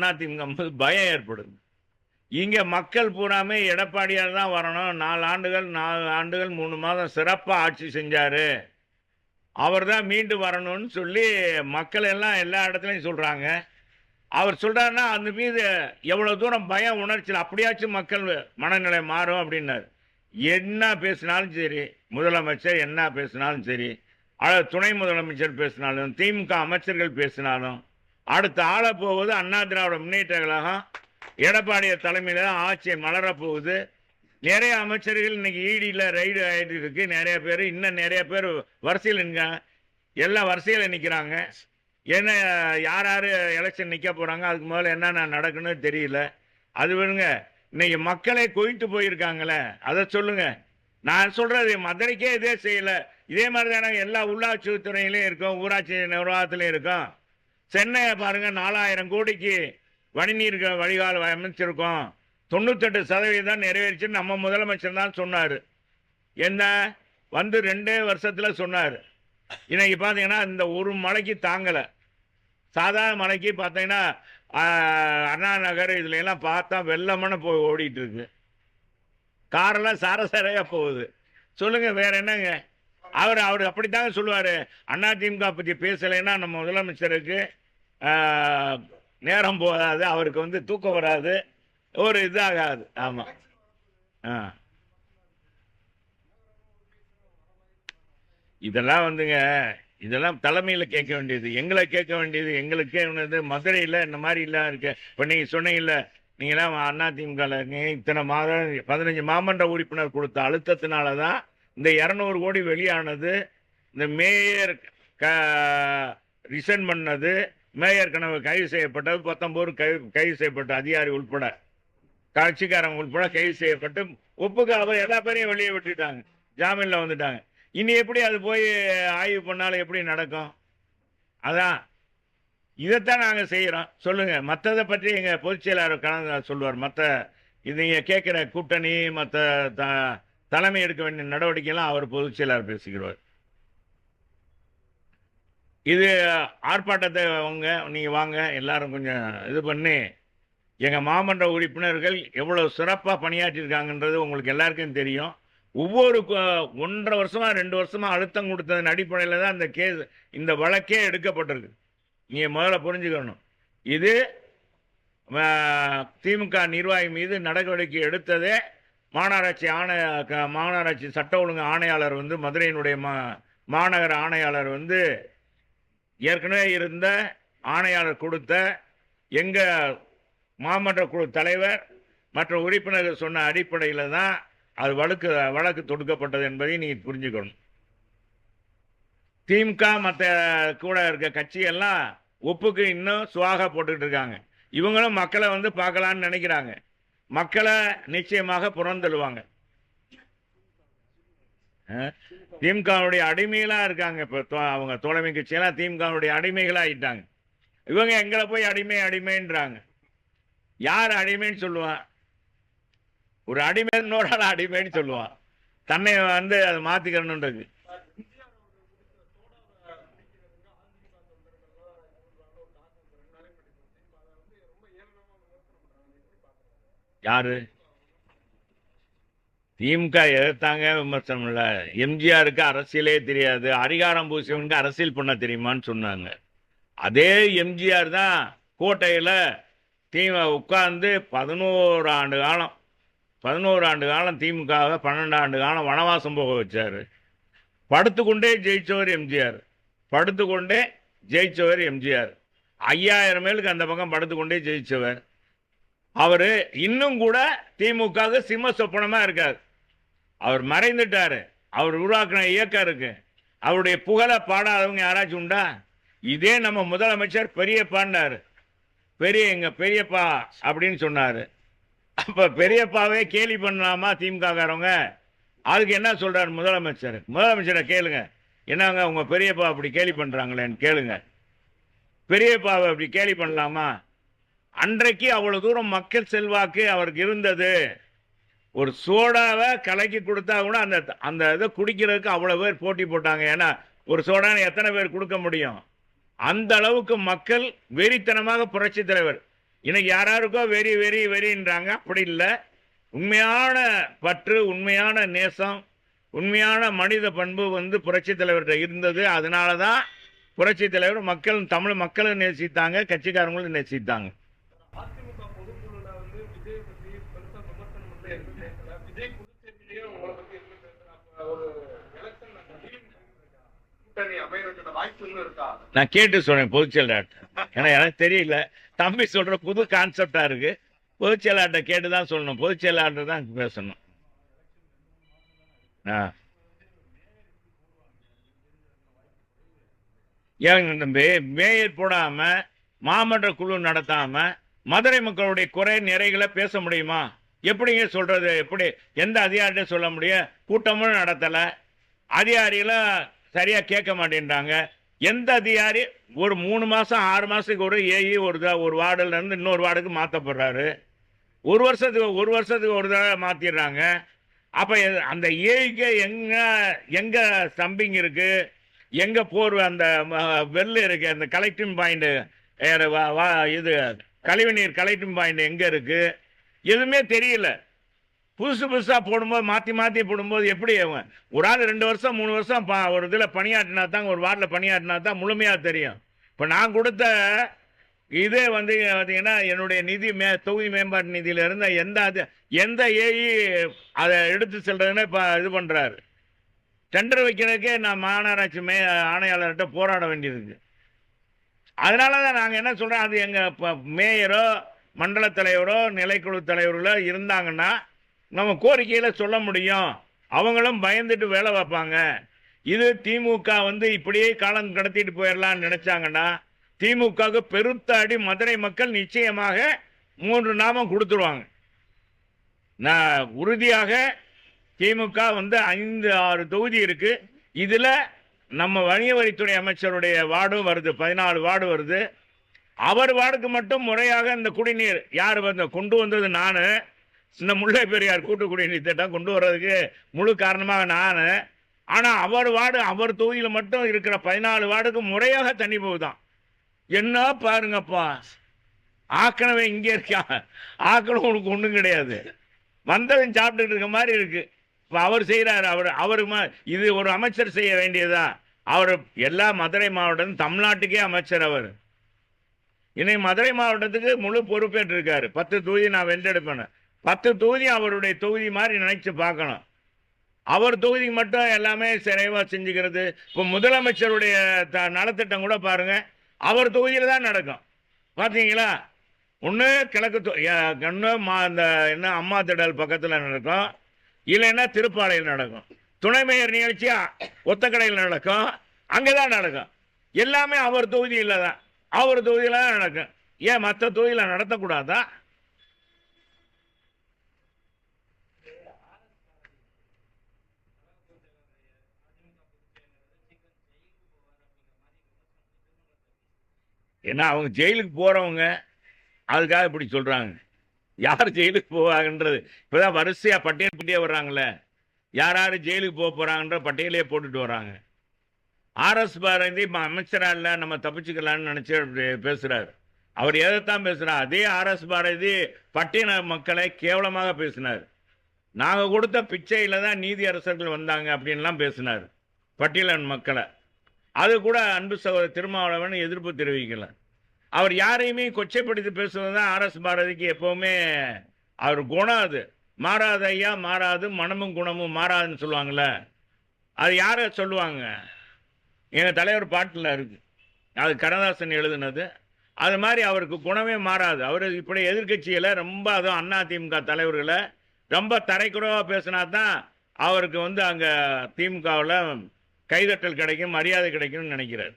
அதிமுக பயம் ஏற்படுது. இங்க மக்கள் பூராமே எடப்பாடியார் தான் வரணும். 4 ஆண்டுகள் 3 மாதம் சிறப்பா ஆட்சி செஞ்சாரு. அவர் தான் மீண்டு வரணும்னு சொல்லி மக்கள் எல்லாம் எல்லா இடத்துலயும் சொல்றாங்க. அவர் சொல்றாருன்னா அந்த மீது எவ்வளவு தூரம் பயம் உணர்ச்சியில் அப்படியாச்சும் மக்கள் மனநிலை மாறும் அப்படின்னாரு. என்ன பேசினாலும் சரி, முதலமைச்சர் என்ன பேசினாலும் சரி, துணை முதலமைச்சர் பேசினாலும், திமுக அமைச்சர்கள் பேசினாலும், அடுத்த ஆள போவது அண்ணா திராவிட முன்னேற்ற கழகம் எடப்பாடியார் தலைமையில தான் ஆட்சி மலரப்போகுது. நிறைய அமைச்சர்கள் இன்னைக்கு ஈடியில் ரைடு ஆகிட்டு இருக்கு. நிறைய பேர் இன்னும் நிறைய பேர் வரிசையில் நிற்காங்க. எல்லாம் வரிசையில் நிற்கிறாங்க. என்ன யார் யார் எலெக்ஷன் நிற்க போகிறாங்க, அதுக்கு முதல்ல என்னென்ன நடக்குன்னு தெரியல. அது வேணுங்க. இன்னைக்கு மக்களே கொய்த்து போயிருக்காங்களே, அதை சொல்லுங்க. நான் சொல்றது மதுரைக்கே இதே செய்யலை. இதே மாதிரி தானே எல்லா உள்ளாட்சி துறையிலையும் இருக்கும், ஊராட்சி நிர்வாகத்திலையும் இருக்கும். சென்னையை பாருங்க, 4000 கோடிக்கு வடிநீர் வடிகால் அமைச்சிருக்கோம். 98% நிறைவேறிச்சுன்னு நம்ம முதலமைச்சர் தான் சொன்னார். என்ன வந்து 2 வருஷத்தில் சொன்னார். இன்னைக்கு பார்த்தீங்கன்னா இந்த ஒரு மழைக்கு தாங்கலை. சாதாரண மழைக்கு பார்த்தீங்கன்னா அண்ணா நகர் இதுல எல்லாம் பார்த்தா வெள்ளமான போய் ஓடிட்டு இருக்கு. காரெல்லாம் சரசரையா போகுது. சொல்லுங்க வேற என்னங்க? அவர் அப்படித்தாங்க சொல்லுவாரு. அதிமுக பற்றி பேசலைன்னா நம்ம முதலமைச்சருக்கு நேரம் போகாது, அவருக்கு வந்து தூக்கம் வராது, ஒரு இதாகாது. ஆமா. இதெல்லாம் வந்துங்க, இதெல்லாம் தலைமையில் கேட்க வேண்டியது, எங்களை கேட்க வேண்டியது. எங்களுக்கே மதுரையில் இந்த மாதிரி எல்லாம் இருக்கு. இப்போ நீங்கள் சொன்னீங்கல்ல, நீங்களாம் அதிமுக இத்தனை மாதம் 15 மாமன்ற உறுப்பினர் கொடுத்த அழுத்தத்தினால தான் இந்த 200 கோடி வெளியானது. இந்த மேயர் ரிசைன் பண்ணது, மேயர் கனவு கைது செய்யப்பட்டது, 19 கைது செய்யப்பட்ட அதிகாரி உள்பட, கட்சிக்காரங்க உள்பட கைது செய்யப்பட்டு ஒப்புக்கு அவர் எல்லா பேரையும் வெளியே விட்டுட்டாங்க, ஜாமீனில் வந்துட்டாங்க. இனி எப்படி அது போய் ஆய்வு பண்ணாலும் எப்படி நடக்கும்? அதான் இதைத்தான் நாங்கள் செய்கிறோம். சொல்லுங்க, மற்றதை பற்றி எங்கள் பொதுச் செயலாளர் கலந்து சொல்லுவார். மற்ற இது நீங்கள் கேட்குற கூட்டணி, மற்ற தலைமை எடுக்க வேண்டிய நடவடிக்கைலாம் அவர் பொதுச் செயலாளர் பேசிக்கிறவர். இது ஆர்ப்பாட்டத்தை நீங்கள் வாங்க எல்லாரும் கொஞ்சம் இது பண்ணி, எங்கள் மாமன்ற உறுப்பினர்கள் எவ்வளோ சிறப்பாக பணியாற்றியிருக்காங்கன்றது உங்களுக்கு எல்லாருக்கும் தெரியும். ஒவ்வொரு 1.5 வருஷமா 2 வருஷமா அழுத்தம் கொடுத்ததன் அடிப்படையில் தான் இந்த வழக்கே எடுக்கப்பட்டிருக்கு. நீங்கள் முதல்ல புரிஞ்சுக்கணும். இது திமுக நிர்வாகி மீது நடவடிக்கை எடுத்ததே மாநகராட்சி சட்ட ஒழுங்கு ஆணையாளர் மதுரையினுடைய மாநகர ஆணையாளர் ஏற்கனவே இருந்த ஆணையாளர் கொடுத்த எங்கள் மாமன்ற குழு தலைவர் மற்ற உறுப்பினர்கள் சொன்ன அடிப்படையில் தான் அது வழக்கு தொடுக்கப்பட்டது என்பதை நீங்கள் புரிஞ்சுக்கணும். திமுக மற்ற கூட இருக்க கட்சியெல்லாம் ஒப்புக்கு இன்னும் சுவாக போட்டுக்கிட்டு இருக்காங்க. இவங்களும் மக்களை பார்க்கலான்னு நினைக்கிறாங்க. மக்களை நிச்சயமாக புறந்தள்ளுவாங்க. திமுகவுடைய அடிமைகளாக இருக்காங்க. இப்போ அவங்க தோழமை கட்சியெல்லாம் திமுகவுடைய அடிமைகளாக ஆகிட்டாங்க. இவங்க எங்களை போய் அடிமைன்றாங்க. யார் அடிமைன்னு சொல்லுவான்? ஒரு அடிமை இன்னொரு அடிமைன்னு சொல்லுவான். தன்னை அதை மாத்திக்கிறணுன்றது. யாரு திமுக எதிர்த்தாங்க? விமர்சனம் இல்லை. எம்ஜிஆருக்கு அரசியலே தெரியாது, அதிகாரம் பூசியவனுக்கு அரசியல் பண்ண தெரியுமான்னு சொன்னாங்க. அதே எம்ஜிஆர் தான் கோட்டையில் உட்கார்ந்து 11 ஆண்டு காலம் திமுகவை 12 ஆண்டு காலம் வனவாசம் போக வச்சார். படுத்துக்கொண்டே ஜெயிச்சவர் எம்ஜிஆர். 5000 மேலுக்கு அந்த பக்கம் படுத்துக்கொண்டே ஜெயிச்சவர். அவர் இன்னும் கூட திமுக சிம்ம சொப்பனமாக இருக்கார். அவர் மறைந்துட்டார். அவர் உருவாக்கின இயக்கம் இருக்கு. அவருடைய புகழை பாடாதவங்க யாராச்சும் உண்டா? இதே நம்ம முதலமைச்சர் பெரியப்பான்னாரு. எங்க பெரியப்பா அப்படின்னு சொன்னார். அப்போ பெரியப்பாவே கேலி பண்ணலாமா திமுககாரவங்க? அதுக்கு என்ன சொல்கிறார் முதலமைச்சரை கேளுங்க. என்னங்க உங்கள் பெரியப்பா அப்படி கேலி பண்ணுறாங்களேன்னு கேளுங்க. பெரியப்பாவை அப்படி கேலி பண்ணலாமா? அன்றைக்கு அவ்வளோ தூரம் மக்கள் செல்வாக்கு அவருக்கு இருந்தது. ஒரு சோடாவை கலக்கி கொடுத்தா கூட அந்த இதை குடிக்கிறதுக்கு அவ்வளோ பேர் போட்டி போட்டாங்க. ஏன்னா ஒரு சோடான்னு எத்தனை பேர் கொடுக்க முடியும்? அந்த அளவுக்கு மக்கள் வெறித்தனமாக புரட்சி தலைவர் இன்னைக்கு யாராருக்கோ வெறி வெறி வெறின்றாங்க. அப்படி இல்லை. உண்மையான பற்று, உண்மையான நேசம், உண்மையான மனித பண்பு புரட்சி தலைவர்கிட்ட இருந்தது. அதனால தான் புரட்சி தலைவர் தமிழ் மக்களும் நேசித்தாங்க, கட்சிக்காரங்களும் நேசித்தாங்க. அதிமுக பொதுக்குழுல விஜய் பத்தி பெருசா விமர்சனம் வந்து எதுவும் பேசல. விஜய் புதுச்சேரியிலேயே உங்களை பத்தி எதுவும் பேசல. அப்ப ஒரு எலெக்ஷன் கூட்டணி அமையறதுக்கான வாய்ப்பு இருக்கா? நான் கேட்டு சொன்னேன் பொதுச்செயலாளர். ஏன்னா எனக்கு தெரியல. தம்பி சொல்ற புது கான்செப்டா இருக்கு. பொதுச்செயலாளர்கிட்ட கேட்டு தான் சொல்லணும். பொதுச்செயலாளர் தான் பேசணும். ஏன் மேயர் போடாம, மாமன்ற குழு நடத்தாம மதுரை மக்களுடைய குறை நிறைகளை பேச முடியுமா? எப்படிங்க சொல்றது? எப்படி எந்த அதிகாரிகிட்ட சொல்ல முடியும்? கூட்டமும் நடத்தலை, அதிகாரிகளும் சரியா கேட்க மாட்டேன்றாங்க. எந்த அதிகாரி ஒரு 3 மாசம் 6 மாசத்துக்கு ஒரு ஏஇ ஒரு வார்டுல இருந்து இன்னொரு வார்டுக்கு மாற்றப்படுறாரு. ஒரு வருஷத்துக்கு ஒரு தடவை மாத்திடுறாங்க. அப்ப அந்த ஏஇக்கு எங்க ஸ்டம்பிங் இருக்கு, எங்க போர்வை அந்த வெள்ளு இருக்கு, அந்த கலெக்டிங் பாயிண்ட், இது கழிவுநீர் கலெக்டிங் பாயிண்ட் எங்க இருக்கு, எதுவுமே தெரியல. புதுசா போடும்போது மாற்றி போடும்போது எப்படி ஒரு ஆள் 2 வருஷம் 3 வருஷம் ஒரு இதில் பணியாற்றினா தான், ஒரு வார்டில் பணியாற்றினா தான் முழுமையாக தெரியும். இப்போ நான் கொடுத்த இதே பார்த்தீங்கன்னா என்னுடைய நிதி தொகுதி மேம்பாட்டு நிதியில இருந்த எந்த ஏஇ அதை எடுத்து செல்றதுன்னு இப்போ இது பண்ணுறாரு. டெண்டர் வைக்கிறதுக்கே நான் மாநகராட்சி ஆணையாளர்கிட்ட போராட வேண்டியிருக்கு. அதனால தான் நாங்கள் என்ன சொல்கிறோம், அது எங்கள் மேயரோ மண்டல தலைவரோ நிலைக்குழு தலைவர்களோ இருந்தாங்கன்னா நம்ம கோரிக்கையில் சொல்ல முடியும். அவங்களும் பயந்துட்டு வேலை வைப்பாங்க. இது திமுக இப்படியே காலம் கடத்திட்டு போயிடலான்னு நினைச்சாங்கன்னா திமுகவுக்கு பெருத்த அடி மதுரை மக்கள் நிச்சயமாக 3 நாமம் கொடுத்துருவாங்க. நான் உறுதியாக திமுக 5 6 தொகுதி இருக்கு. இதுல நம்ம வணிக வரித்துறை அமைச்சருடைய வார்டும் வருது, 14 வார்டு வருது. அவர் வார்டுக்கு மட்டும் முறையாக இந்த குடிநீர் யார் கொண்டு வந்தது? நான். இந்த முல்லை பெரியார் கூட்டு குடிநீர் திட்டம் கொண்டு வர்றதுக்கு முழு காரணமாக நான். ஆனா அவர் வார்டு, அவர் தொகுதியில் மட்டும் இருக்கிற 14 வார்டுக்கு முறையாக தண்ணி போகுதான். என்ன பாருங்கப்பா, ஆக்கணவே இங்கே இருக்கா, ஆக்கணும் உனக்கு ஒன்றும் கிடையாது, வந்தவன் சாப்பிட்டுட்டு இருக்க மாதிரி இருக்கு. இப்போ அவர் செய்கிறார். அவருக்கு இது ஒரு அமைச்சர் செய்ய வேண்டியதுதான். அவர் எல்லா மதுரை மாவட்டம், தமிழ்நாட்டுக்கே அமைச்சர் அவர். இன்னைக்கு மதுரை மாவட்டத்துக்கு முழு பொறுப்பேற்று இருக்காரு. 10 தொகுதி நான் வென்றெடுப்பேன். 10 தொகுதி அவருடைய தொகுதி மாதிரி நினைச்சு பார்க்கணும். அவர் தொகுதிக்கு மட்டும் எல்லாமே சிறைவா செஞ்சுக்கிறது. இப்போ முதலமைச்சருடைய நலத்திட்டம் கூட பாருங்க, அவர் தொகுதியில் தான் நடக்கும். பார்த்தீங்களா? ஒன்று கிழக்கு ஒன்று இந்த என்ன அம்மா திடல் பக்கத்தில் நடக்கும், இல்லைன்னா திருப்பாளையில் நடக்கும். துணை மேயர் நிகழ்ச்சியா ஒத்தக்கடையில் நடக்கும், அங்கே தான் நடக்கும். எல்லாமே அவர் தொகுதியில் தான், அவர் தொகுதியில் தான் நடக்கும். ஏன் மற்ற தொகுதியில் நடத்தக்கூடாதா? ஏன்னா அவங்க ஜெயிலுக்கு போறவங்க அதுக்காக இப்படி சொல்றாங்க. யார் ஜெயிலுக்கு போவாங்கன்றது இப்பதான் வரிசையா பட்டியல் போட்டே வர்றாங்களே. யார் யார் ஜெயிலுக்கு போக போறாங்கன்ற பட்டியலே போட்டுட்டு வர்றாங்க. RS பாரதி அமைச்சரா இல்ல, நம்ம தப்பிச்சுக்கலாம்னு நினைச்சு பேசுறாரு. அவர் எதைத்தான் பேசுறார்? அதே RS பாரதி பட்டியல மக்களை கேவலமாக பேசினார். நாங்க கொடுத்த பிச்சையில தான் நீதி அரசர்கள் வந்தாங்க அப்படின்லாம் பேசினார் பட்டியலன் மக்களை. அது கூட அன்பு சகோதரர் திருமாவளவன் எதிர்ப்பு தெரிவிக்கல. அவர் யாரையுமே கொச்சைப்படுத்தி பேசுவது தான் RS பாரதிக்கு எப்பவுமே அவர் குணம். அது மாறாத ஐயா, மாறாது, மனமும் குணமும் மாறாதுன்னு சொல்லுவாங்கள்ல, அது யார சொல்லுவாங்க? எங்கள் தலைவர் பாட்டில் இருக்கு, அது கண்ணதாசன் எழுதுனது. அது மாதிரி அவருக்கு குணமே மாறாது. அவர் இப்படி எதிர்கட்சியில் ரொம்ப, அதுவும் அதிமுக தலைவர்களை ரொம்ப தரைக்குறவாக பேசினா தான் அவருக்கு அங்கே திமுகவில் கைதட்டல் கிடைக்கும், மரியாதை கிடைக்கும்னு நினைக்கிறார்.